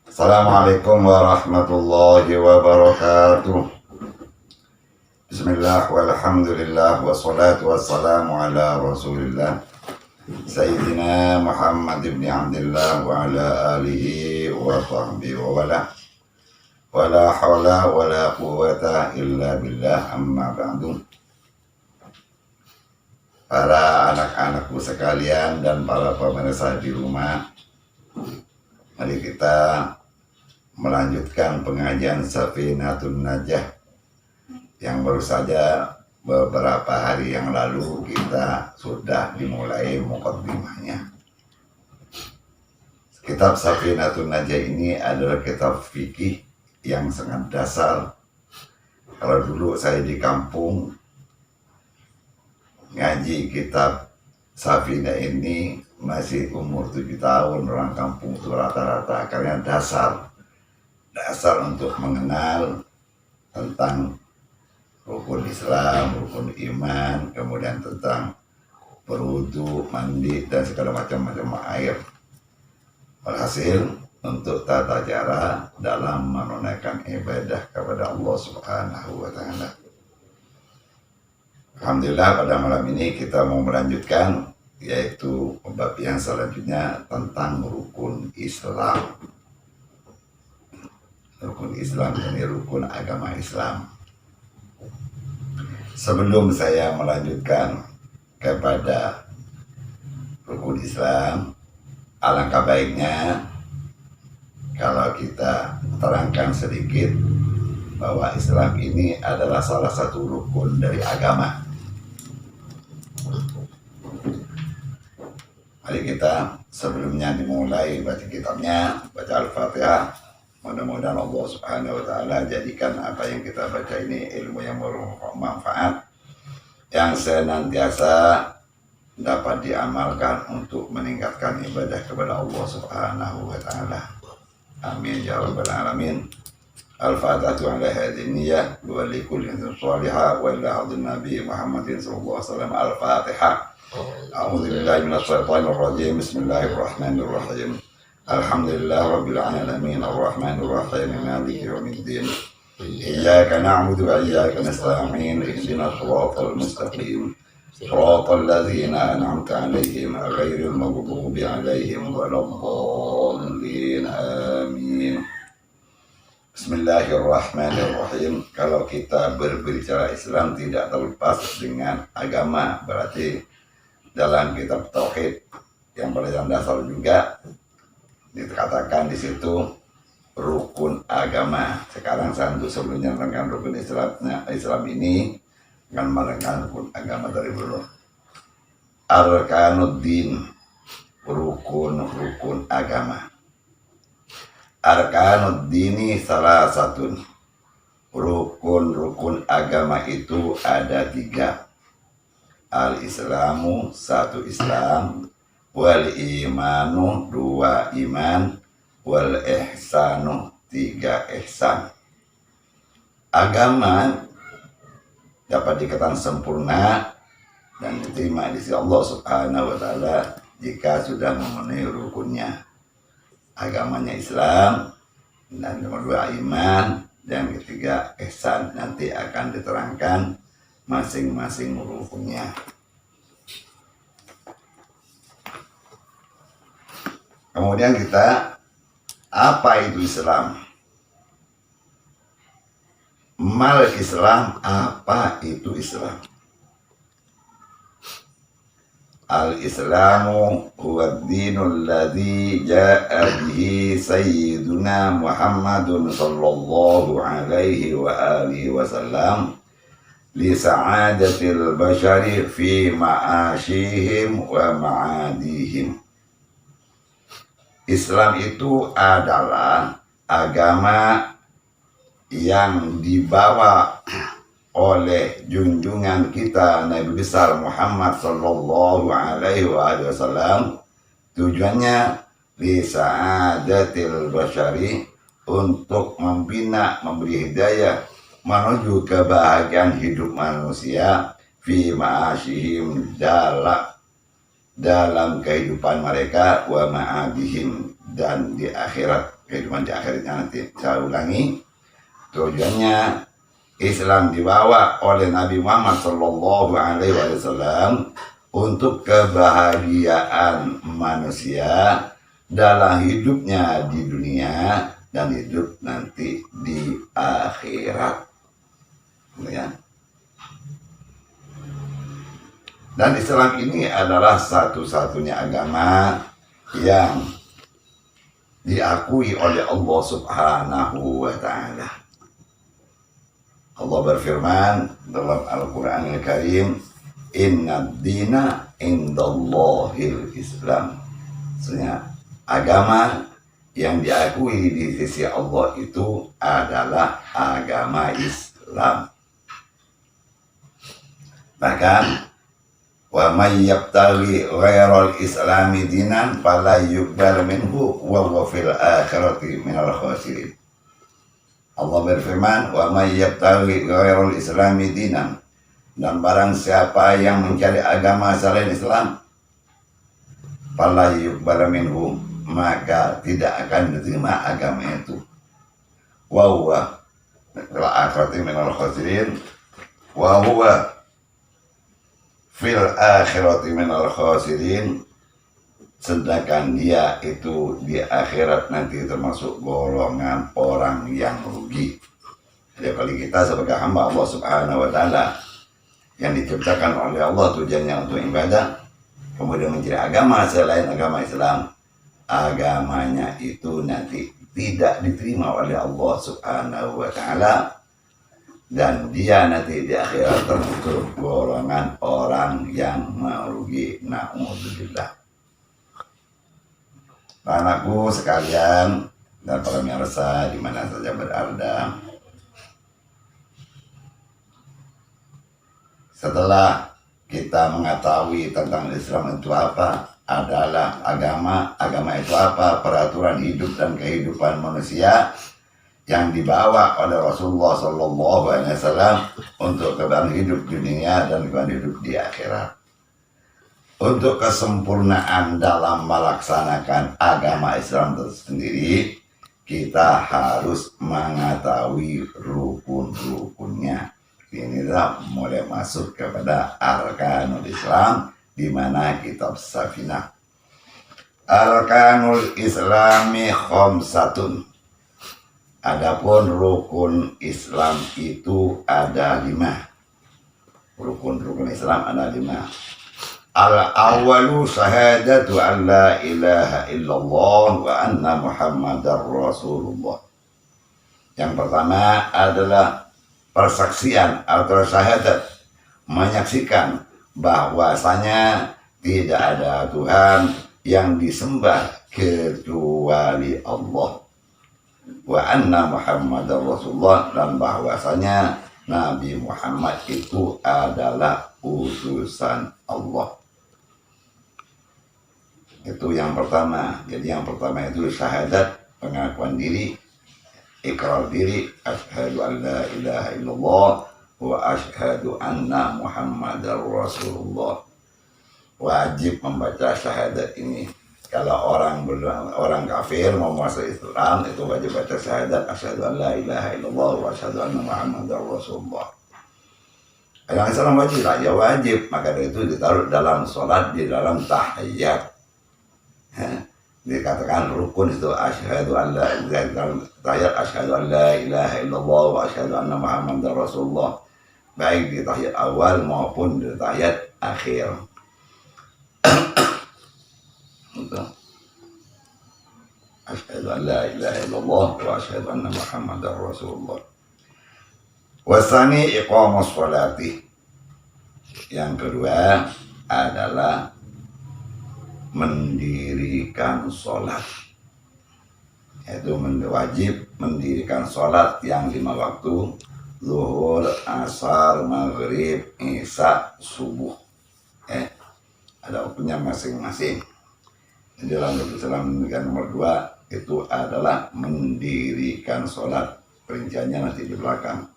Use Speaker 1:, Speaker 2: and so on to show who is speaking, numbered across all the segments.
Speaker 1: Assalamualaikum warahmatullahi wabarakatuh. Bismillah walhamdulillah wassalatu wassalamu ala rasulillah Sayyidina Muhammad ibn Abdillah wa ala alihi wa sahbihi wa wala wala hawla wala quwwata illa billah, amma ba'du. Para anak-anakku sekalian dan para pemirsa di rumah, mari kita melanjutkan pengajian Safinatun Najah yang baru saja beberapa hari yang lalu kita sudah dimulai muqaddimahnya. Kitab Safinatun Najah ini adalah kitab fikih yang sangat dasar. Kalau dulu saya di kampung ngaji kitab Safinah ini masih umur 7 tahun, orang kampung itu rata-rata, karena dasar untuk mengenal tentang rukun Islam, rukun iman, kemudian tentang berwudu, mandi, dan segala macam air. Alhasil untuk tata cara dalam menunaikan ibadah kepada Allah Subhanahu wa Ta'ala. Alhamdulillah, pada malam ini kita mau melanjutkan, yaitu bab yang selanjutnya tentang rukun Islam. Rukun Islam ini rukun agama Islam. Sebelum saya melanjutkan kepada rukun Islam, alangkah baiknya kalau kita terangkan sedikit bahwa Islam ini adalah salah satu rukun dari agama. Mari kita sebelumnya dimulai baca kitabnya, baca Al-Fatihah. Mudah-mudahan Allah Subhanahu wa Ta'ala jadikan apa yang kita baca ini ilmu yang bermanfaat, yang senantiasa dapat diamalkan untuk meningkatkan ibadah kepada Allah Subhanahu wa Ta'ala. Amin ya rabbal alamin. Al-Fatihatu ala hadhihi niyyah wa li kulli salihah wa ila hadin Nabi Muhammadin sallallahu alaihi wasallam. Al-Fatihah. A'udzu billahi minasy syaithanir rajim. Bismillahirrahmanirrahim. Alhamdulillah rabbil alamin arrahmanir rahim maliki yaumiddin. Iyyaka na'budu wa iyyaka nasta'in. Ihdinas siratal mustaqim. Siratal ladzina an'amta 'alaihim ghairil maghdubi 'alaihim waladdallin. Amin. Bismillahirrahmanirrahim. Kalau kita berbicara Islam tidak terlepas dengan agama, berarti dalam kitab tauhid yang pada dasar juga dikatakan di situ rukun agama. Sekarang saya untuk sebelumnya tentang rukun Islam ini akan menerangkan rukun agama dari dulu. Arkanud-din, rukun agama. Arkanud-dini salah satu. Rukun agama itu ada 3. Al-Islamu, 1 Islam, wal imanu, 2 iman, wal ihsanu, 3 ihsan. Agama dapat dikatakan sempurna dan diterima di sisi Allah Subhanahu wa Ta'ala jika sudah memenuhi rukunnya. Agamanya Islam, dan nomor 2 iman, dan ketiga ihsan. Nanti akan diterangkan masing-masing rukunnya. Kemudian kita, apa itu Islam? Mal Islam, apa itu Islam? Al-Islamu huwa dinul ladzi ja'a bihi sayyiduna Muhammadun sallallahu alaihi wa alihi wasallam li sa'adatil bashari fi ma'ashihim wa ma'adihim. Islam itu adalah agama yang dibawa oleh junjungan kita Nabi besar Muhammad sallallahu alaihi wasallam. Tujuannya li sa'adatil bashari, untuk membina, memberi hidayah menuju kebahagiaan hidup manusia fi ma'ashihim, dalam kehidupan mereka, wa ma'adihim, dan di akhirat. kehidupan di akhirnya nanti. Saya ulangi, tujuannya Islam dibawa oleh Nabi Muhammad Sallallahu Alaihi Wasallam untuk kebahagiaan manusia dalam hidupnya di dunia dan hidup nanti di akhirat. Ya. Dan Islam ini adalah satu-satunya agama yang diakui oleh Allah Subhanahu wa Ta'ala. Allah berfirman dalam Al-Quran Al-Karim, Inna dina indallahil Islam. Sebenarnya agama yang diakui di sisi Allah itu adalah agama Islam. Bahkan wa may yabtaghi ghairal islami dinan fala yuqbal minhu wa huwa fil akhirati minal khasirin. Allah berfirman, wa may yabtaghi ghairal islami dinan, dan barang siapa yang mencari agama selain Islam, fala yuqbal minhu, maka tidak akan diterima agama itu. Wa huwa fil akhirati minal khasirin, wa huwa fil akhirati minal khasirin, sedangkan dia itu di akhirat nanti termasuk golongan orang yang rugi. Jadi kalau kita sebagai hamba Allah Subhanahu wa Ta'ala yang diciptakan oleh Allah tujuannya untuk ibadah, kemudian mencari agama selain agama Islam, agamanya itu nanti tidak diterima oleh Allah Subhanahu wa Ta'ala, dan dia nanti di akhirat termasuk golongan orang yang merugi. Na'udzubillah. Anakku sekalian dan para pemirsa di mana saja berada, setelah kita mengetahui tentang Islam itu apa, adalah agama itu apa, peraturan hidup dan kehidupan manusia yang dibawa oleh Rasulullah Sallallahu Alaihi Wasallam untuk kebahagiaan hidup di dunia dan kebahagiaan hidup di akhirat. Untuk kesempurnaan dalam melaksanakan agama Islam itu sendiri, kita harus mengetahui rukun-rukunnya. Inilah mulai masuk kepada arkanul Islam, di mana kitab Safinah. Arkanul Islami khamsatun. Adapun rukun Islam itu ada 5. Rukun-rukun Islam ada 5. Al-awwalu syahadatu an la ilaha illallah wa anna muhammadar rasulullah. Yang pertama adalah persaksian atau syahadat, menyaksikan bahwasanya tidak ada Tuhan yang disembah kecuali Allah, wa anna muhammadar rasulullah, dan bahwasanya Nabi Muhammad itu adalah utusan Allah. Itu yang pertama. Jadi yang pertama itu syahadat, pengakuan diri, ikrar diri, asyhadu an la ilaha illallah wa asyhadu anna muhammadar rasulullah. Wajib membaca syahadat ini. Kalau orang kafir mau masuk Islam, itu wajib baca syahadat, asyhadu an la ilaha illallah wa asyhadu anna muhammadar rasulullah. Yang Islam wajib, ya wajib. Maka itu ditaruh dalam sholat, di dalam tahiyat. Dikatakan rukun itu asyhadu an la ilaha illallah wa asyhadu anna muhammadar rasulullah, baik di tahiyat awal maupun di tahiyat akhir. Asyhadu an la ilaha illallah wa asyhadu anna muhammadar rasulullah. Wasani iqamus sholati. Yang kedua adalah mendirikan sholat, yaitu wajib mendirikan sholat yang 5 waktu: zuhur, asar, maghrib, isya, subuh. Ada waktunya masing-masing. Dalam Islam yang nomor 2 itu adalah mendirikan sholat, perinciannya nanti di belakang.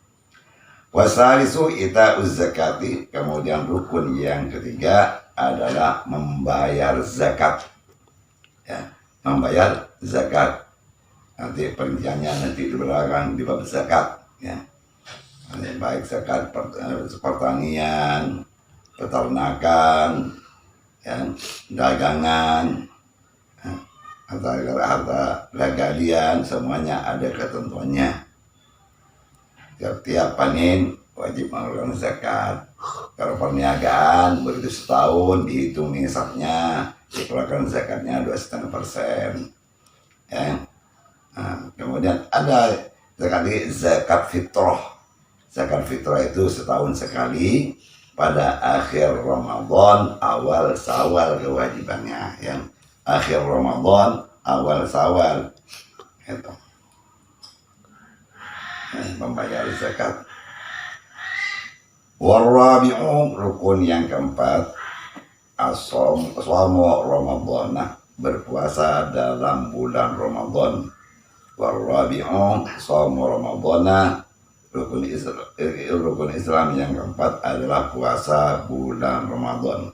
Speaker 1: Wasalisu ita'uz zakati. Kemudian rukun yang ketiga adalah membayar zakat. Ya, membayar zakat. Nanti perinciannya nanti di belakang di bab zakat ya. Baik zakat pertanian, peternakan, ya, dagangan, ya, harta galian, semuanya ada ketentuannya. Tiap-tiap panen wajib mengeluarkan zakat. Kalau perniagaan begitu setahun dihitung nisabnya, dikeluarkan zakatnya 2,5%. Ya. Nah, kemudian ada zakat fitrah. Zakat fitrah itu setahun sekali pada akhir Ramadan, awal Syawal kewajibannya. Yang akhir Ramadan, awal Syawal itu membayar zakat. Warabi'u, rukun yang keempat, as-shaum Ramadan, berpuasa dalam bulan Ramadan. Warabi'u, shaum Ramadan, rukun Islam yang keempat adalah puasa bulan Ramadan.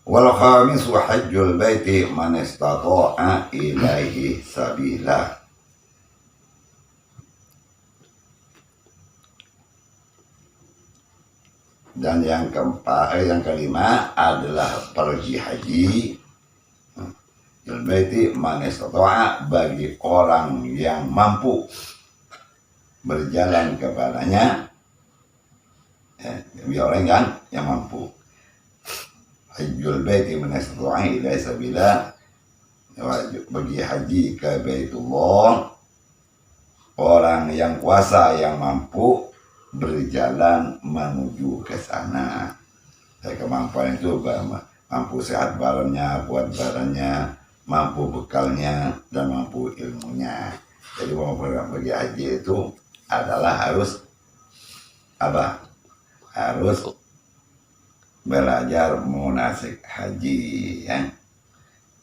Speaker 1: Wal khamisu hajjul baiti man istata'a ilaihi sabila. Dan yang kelima adalah pergi haji. Baiti man istata'a, bagi orang yang mampu berjalan kepadanya, ya, orang yang mampu. Hajjul baiti man istata'a ilaihi sabila, bagi haji ke Baitullah orang yang kuasa, yang mampu berjalan menuju ke sana. Kemampuan itu mampu sehat badannya, kuat badannya, mampu bekalnya, dan mampu ilmunya. Jadi bagi haji itu adalah harus apa? Harus belajar munasik haji ya.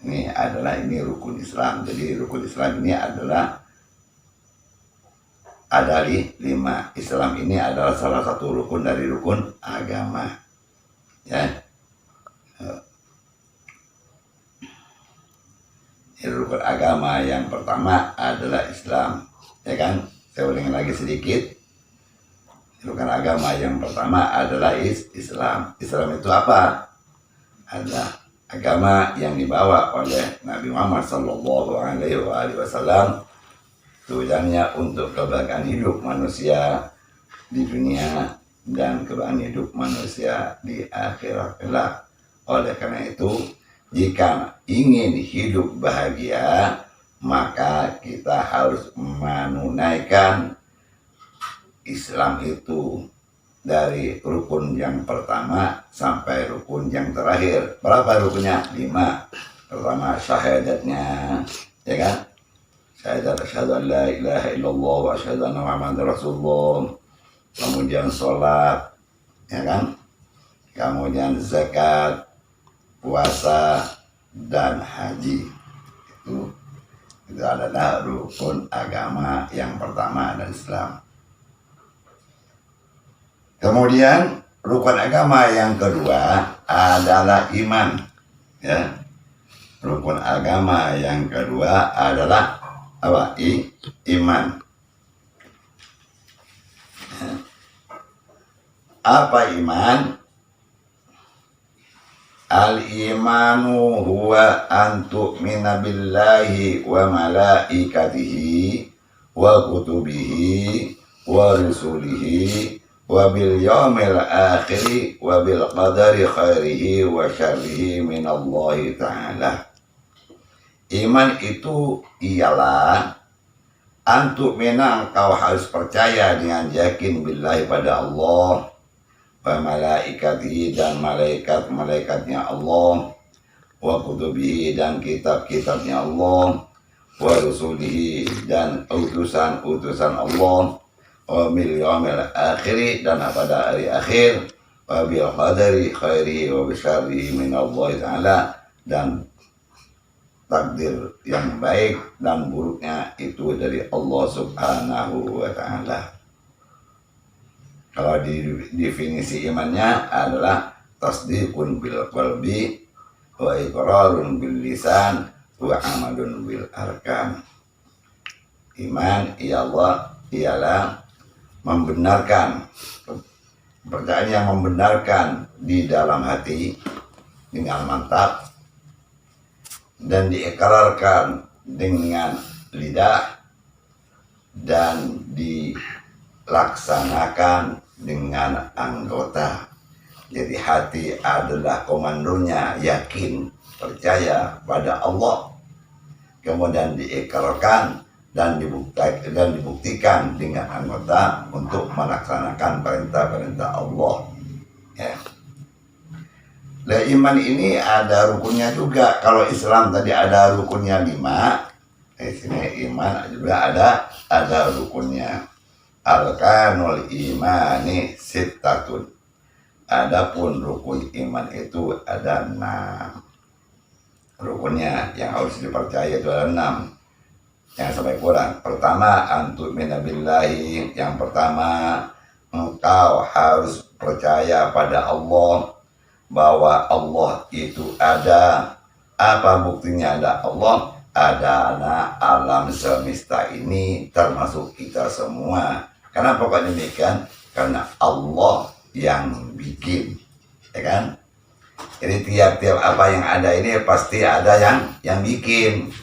Speaker 1: Ini rukun Islam. Jadi rukun Islam ini adalah ada 5. Islam ini adalah salah satu rukun dari rukun agama ya. Rukun agama yang pertama adalah Islam ya kan. Saya ulangi lagi sedikit. Rukun agama yang pertama adalah Islam. Islam itu apa? Adalah agama yang dibawa oleh Nabi Muhammad SAW. Tujuannya untuk kebaikan hidup manusia di dunia dan kebaikan hidup manusia di akhirat kelak. Oleh karena itu, jika ingin hidup bahagia, maka kita harus menunaikan Islam itu dari rukun yang pertama sampai rukun yang terakhir. Berapa rukunnya? 5. Pertama syahadatnya, ya kan? Syahadat asyhadu an la ilaha illallah wa asyhadu anna Muhammadar Rasulullah. Kemudian sholat, ya kan? Kemudian zakat, puasa, dan haji. Itu adalah rukun agama yang pertama dan Islam. Kemudian rukun agama yang kedua adalah iman ya. Rukun agama yang kedua adalah apa? Iman. Apa iman? Al-imanu huwa an tu'mina billahi wa malaikatihi wa kutubihi wa rusulihi wa bil yaumil akhiri wa bil qadari khairihi wa syarrihi minallahi ta'ala. Iman itu ialah antuk mina, engkau harus percaya dengan yakin billahi pada Allah, wa malaikatihi dan malaikat-malaikatnya Allah, wa kutubihi dan kitab-kitabnya Allah, wa rusulihi dan utusan-utusan Allah, wa bil yaumil akhiri dan pada hari akhir, wa bil qadari khairihi wa bisyarrihi minallahi ta'ala, dan takdir yang baik dan buruknya itu dari Allah Subhanahu wa ta'ala. Kalau di definisi imannya adalah tasdiqun bil qalbi wa iqrarun bil lisan wa amalun bil arkan. Iman ya Allah ialah membenarkan, kepercayaan yang membenarkan di dalam hati dengan mantap dan diikrarkan dengan lidah dan dilaksanakan dengan anggota. Jadi hati adalah komandonya, yakin, percaya pada Allah, kemudian diikrarkan dan dibuktikan dengan anggota untuk melaksanakan perintah-perintah Allah. Ya. Nah, iman ini ada rukunnya juga. Kalau Islam tadi ada rukunnya 5, di sini iman juga ada rukunnya. Arkanul imani sittatun. Adapun rukun iman itu ada 6. Rukunnya yang harus dipercaya itu ada 6. Yang sampai kurang. Pertama, antu minabillahi. Yang pertama, engkau harus percaya pada Allah, bahwa Allah itu ada. Apa buktinya ada Allah? Ada alam semesta ini termasuk kita semua. Kenapa kok demikian? Karena Allah yang bikin, ya kan? Jadi tiap-tiap apa yang ada ini pasti ada yang bikin.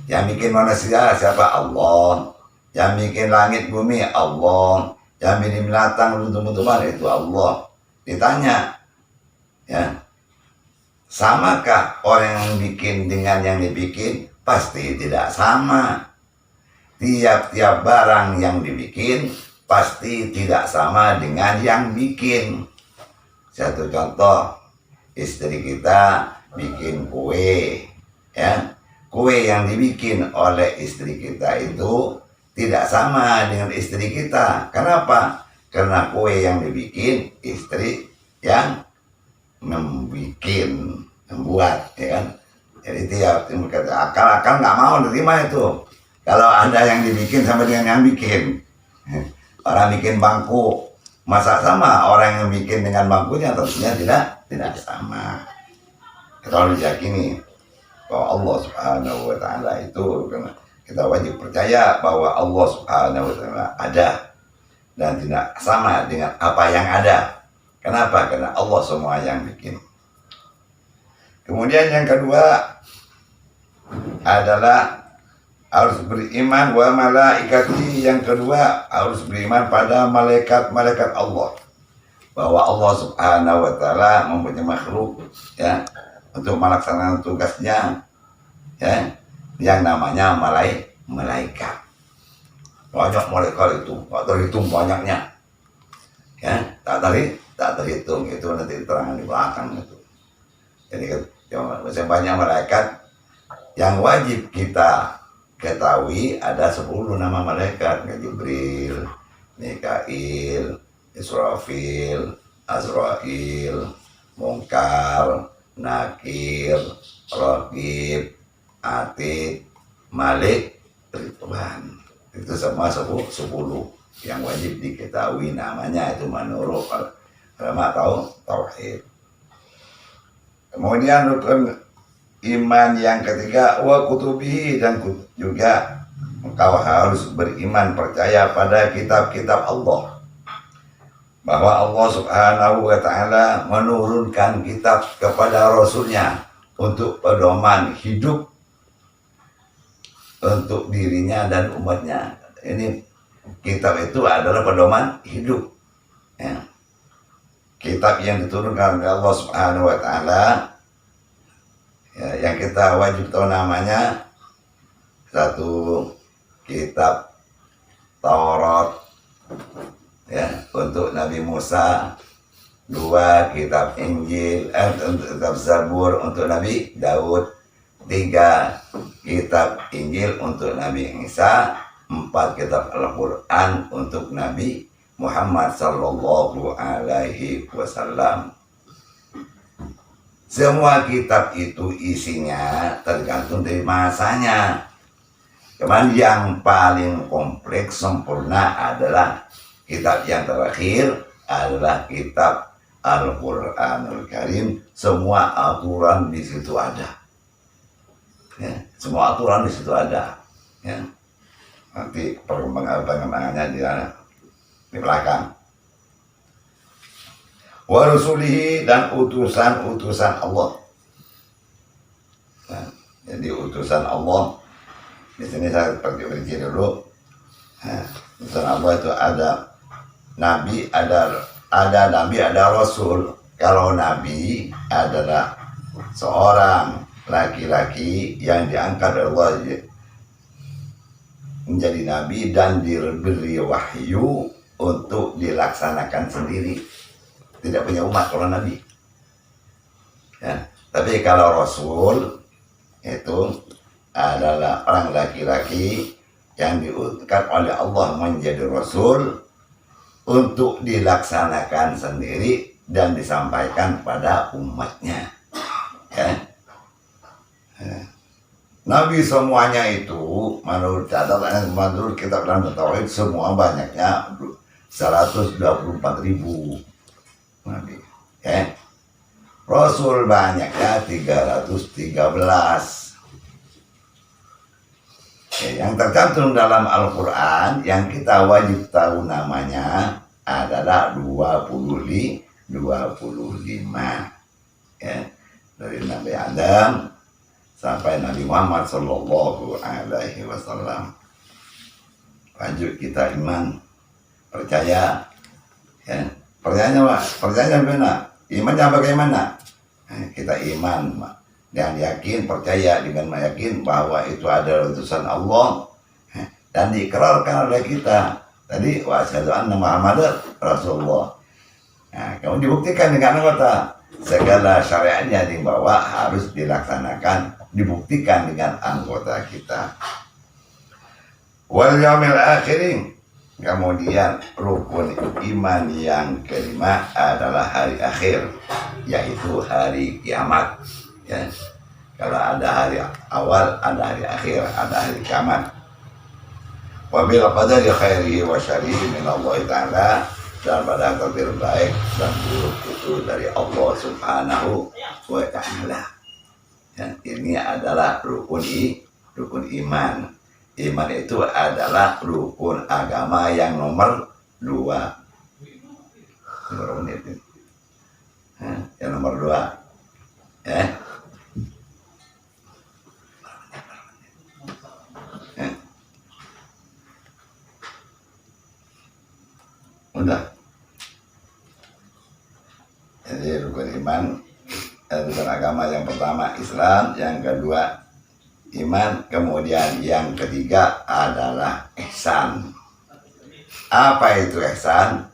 Speaker 1: Yang bikin manusia siapa? Allah. Yang bikin langit bumi Allah. Yang bikin binatang tumbuh-tumbuhan itu Allah. Ditanya, ya, samakah orang yang bikin dengan yang dibikin? Pasti tidak sama. Tiap-tiap barang yang dibikin pasti tidak sama dengan yang bikin. Satu contoh, istri kita bikin kue, ya. Kue yang dibikin oleh istri kita itu tidak sama dengan istri kita. Kenapa? Karena kue yang dibikin istri yang membuat, ya kan? Jadi tiap akal nggak mau nerima itu. Kalau ada yang dibikin sama dengan yang bikin. Orang bikin bangku, masa sama orang yang bikin dengan bangkunya? Tentunya tidak sama. Kita harus yakini bahwa Allah Subhanahu wa Ta'ala itu, kita wajib percaya bahwa Allah Subhanahu wa Ta'ala ada dan tidak sama dengan apa yang ada. Kenapa? Karena Allah semua yang bikin. Kemudian yang kedua adalah harus beriman wa malaikati. Yang kedua harus beriman pada malaikat-malaikat Allah, bahwa Allah Subhanahu wa Ta'ala mempunyai makhluk, ya, untuk melaksanakan tugasnya, ya, yang namanya malaikat. Banyak malaikat itu, tak terhitung banyaknya, ya, tak terhitung. Itu nanti diterangkan di belakang itu. Jadi banyak malaikat yang wajib kita ketahui. Ada 10 nama malaikat: Jibril, Mikail, Israfil, Azrail, Munkar, Nakir, Raqib, Atid, Malik, Ridwan. Itu semua 10 yang wajib diketahui namanya. Itu menurut ulama tauhid. Kemudian rukun iman yang ketiga wa kutubihi, dan juga engkau harus beriman percaya pada kitab-kitab Allah, bahwa Allah Subhanahu wa Ta'ala menurunkan kitab kepada Rasulnya untuk pedoman hidup untuk dirinya dan umatnya. Ini kitab itu adalah pedoman hidup, ya. Kitab yang diturunkan oleh Allah Subhanahu wa Ta'ala, ya, yang kita wajib tahu namanya. Satu, kitab Taurat, ya, untuk Nabi Musa. 2, kitab Injil, kitab Zabur untuk Nabi Daud. 3, kitab Injil untuk Nabi Isa. 4, kitab Al-Quran untuk Nabi Muhammad sallallahu alaihi wasallam. Semua kitab itu isinya tergantung dari masanya. Cuman yang paling kompleks sempurna adalah kitab yang terakhir, adalah kitab Al-Quranul Karim. Semua aturan di situ ada. Ya, semua aturan di situ ada. Ya. Nanti perkembangannya di belakang. Wa rusulihi, dan utusan-utusan Allah. Nah, jadi utusan Allah di sini saya pergi dulu. Nah, utusan Allah itu ada nabi, ada nabi, ada rasul. Kalau nabi adalah seorang laki-laki yang diangkat oleh Allah menjadi nabi dan diberi wahyu untuk dilaksanakan sendiri, tidak punya umat kalau nabi. Ya. Tapi kalau rasul itu adalah orang laki-laki yang diutuskan oleh Allah menjadi rasul untuk dilaksanakan sendiri dan disampaikan pada umatnya. Ya. Nabi semuanya itu menurut catatan, menurut kitab dan tauhid, semua banyaknya 124.000 nabi. Ya. Rasul banyaknya 313. Ya, yang tercantum dalam Al-Quran yang kita wajib tahu namanya adalah 25. Ya. Dari Nabi Adam sampai Nabi Muhammad Sallallahu Alaihi Wasallam. Lanjut kita iman, percaya. Ya. Percaya benar. Imannya bagaimana? Kita iman dan yakin, percaya dengan yakin bahwa itu adalah utusan Allah dan diikrarkan oleh kita. Tadi wa asyhadu anna Muhammadar Rasulullah. Nah, kamu dibuktikan dengan anggota. Segala syariatnya dibawa harus dilaksanakan, dibuktikan dengan anggota kita. Wal yaumil akhirin. Kemudian rukun iman yang kelima adalah hari akhir, yaitu hari kiamat. Ya. Kalau ada hari awal, ada hari akhir, ada hari kiamat. Wa bil qadari khairihi wa syarrihi min Allah Ta'ala, dan pada takdir baik dan buruk itu dari Allah Subhanahu wa Ta'ala. Ya, ini adalah rukun iman. Iman itu adalah rukun agama yang nomor 2. Berapa menit ini? Yang nomor 2. Ya. Udah. Jadi rukun iman, rukun agama yang pertama Islam, yang kedua iman, kemudian yang ketiga adalah ihsan. Apa itu ihsan?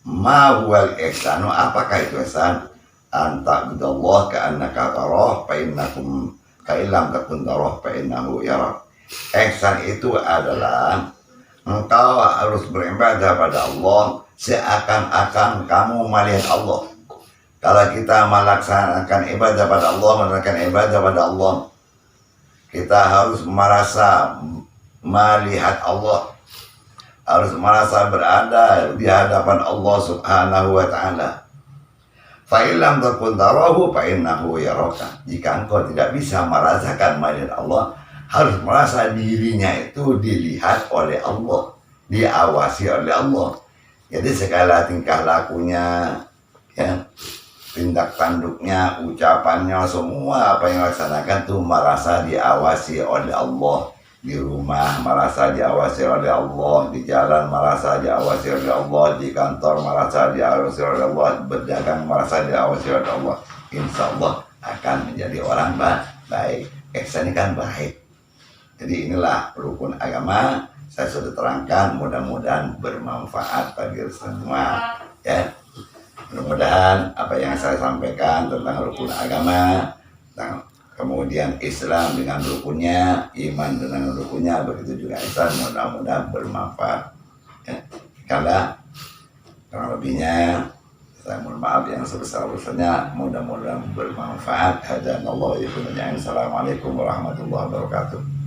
Speaker 1: Ma huwal ihsanu, apakah itu ihsan? Anta bidallah ka'annaka tarah fa innakum ka'illam takun tarah fa innahu yarak. Ihsan itu adalah engkau harus beribadah pada Allah seakan-akan kamu melihat Allah. Kalau kita melaksanakan ibadah pada Allah, melaksanakan ibadah pada Allah, kita harus merasa melihat Allah, harus merasa berada di hadapan Allah Subhanahu wa Ta'ala. Fa illam takun tarahu fa innahu yaraka. Jika engkau tidak bisa merasakan melihat Allah, harus merasa dirinya itu dilihat oleh Allah, diawasi oleh Allah. Jadi segala tingkah lakunya, ya, tindak tanduknya, ucapannya, semua apa yang dilaksanakan tuh merasa diawasi oleh Allah. Di rumah merasa diawasi oleh Allah, di jalan merasa diawasi oleh Allah, di kantor merasa diawasi oleh Allah, berdagang merasa diawasi oleh Allah. Insya Allah akan menjadi orang baik. Ihsan ini kan baik. Jadi inilah rukun agama. Saya sudah terangkan, mudah-mudahan bermanfaat bagi semua. Ya. Mudah-mudahan apa yang saya sampaikan tentang rukun agama, tentang kemudian Islam dengan rukunnya, iman dengan rukunnya, begitu juga ihsan, mudah-mudahan bermanfaat. Ya. Kalau kurang lebihnya saya mohon maaf yang sebesar-besarnya, mudah-mudahan bermanfaat. Hadanallahu wa iyyakum. Assalamualaikum warahmatullahi wabarakatuh.